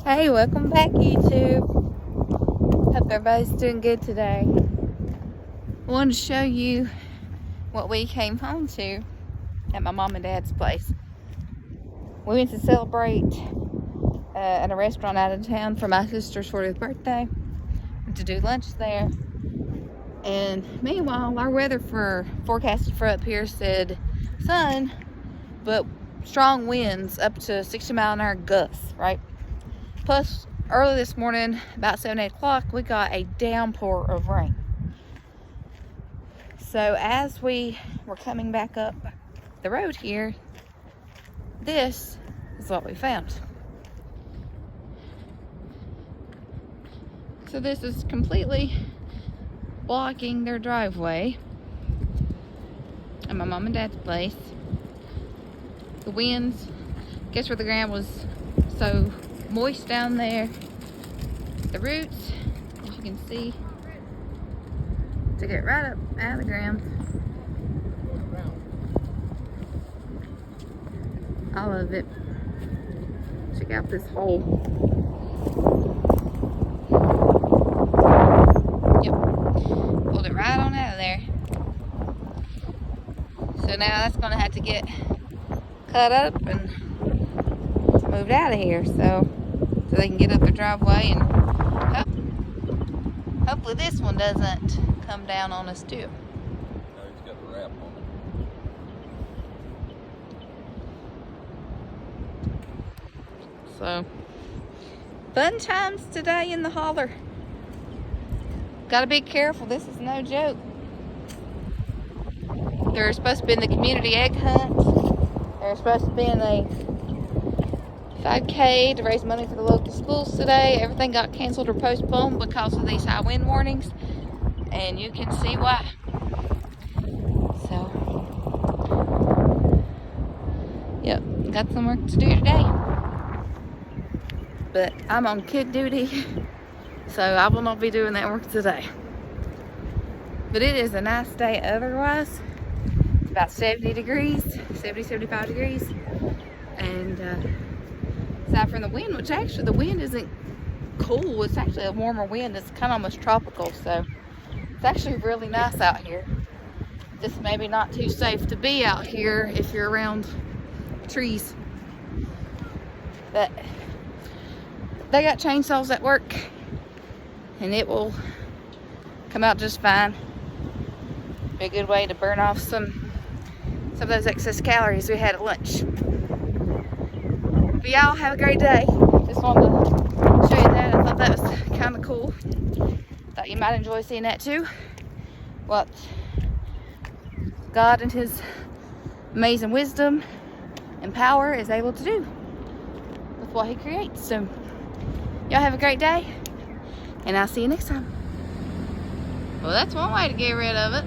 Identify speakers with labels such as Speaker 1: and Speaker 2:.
Speaker 1: Hey, welcome back, YouTube. Hope everybody's doing good today. I wanted to show you what we came home to at my mom and dad's place. We went to celebrate at a restaurant out of town for my sister's 40th birthday. Went to do lunch there. And meanwhile, our weather forecasted for up here said sun, but strong winds up to 60-mile-an-hour gusts, right? Plus, early this morning, about 7, 8 o'clock, we got a downpour of rain. So as we were coming back up the road here, this is what we found. So this is completely blocking their driveway at my mom and dad's place. The winds, guess where the ground was so moist down there. The roots, as you can see, took it right up out of the ground. All of it. Check out this hole. Yep. Pulled it right on out of there. So now that's going to have to get cut up and moved out of here so they can get up the driveway, and hopefully this one doesn't come down on us too.
Speaker 2: No, he's got the wrap on it.
Speaker 1: So, fun times today in the holler. Gotta be careful, this is no joke. They're supposed to be in the community egg hunt. They're supposed to be in a 5K to raise money for the local schools today. Everything got canceled or postponed because of these high wind warnings, and you can see why. So, yep, got some work to do today. But I'm on kid duty, so I will not be doing that work today. But it is a nice day otherwise. It's about 70 degrees, 70, 75 degrees. And aside from the wind, which actually the wind isn't cool, it's actually a warmer wind. It's kind of almost tropical, so it's actually really nice out here. Just maybe not too safe to be out here if you're around trees. But they got chainsaws at work, and it will come out just fine. Be a good way to burn off some of those excess calories we had at lunch. But y'all have a great day. Just wanted to show you that. I thought that was kind of cool. Thought you might enjoy seeing that too. What God and His amazing wisdom and power is able to do with what He creates. So y'all have a great day, and I'll see you next time. Well, that's one way to get rid of it.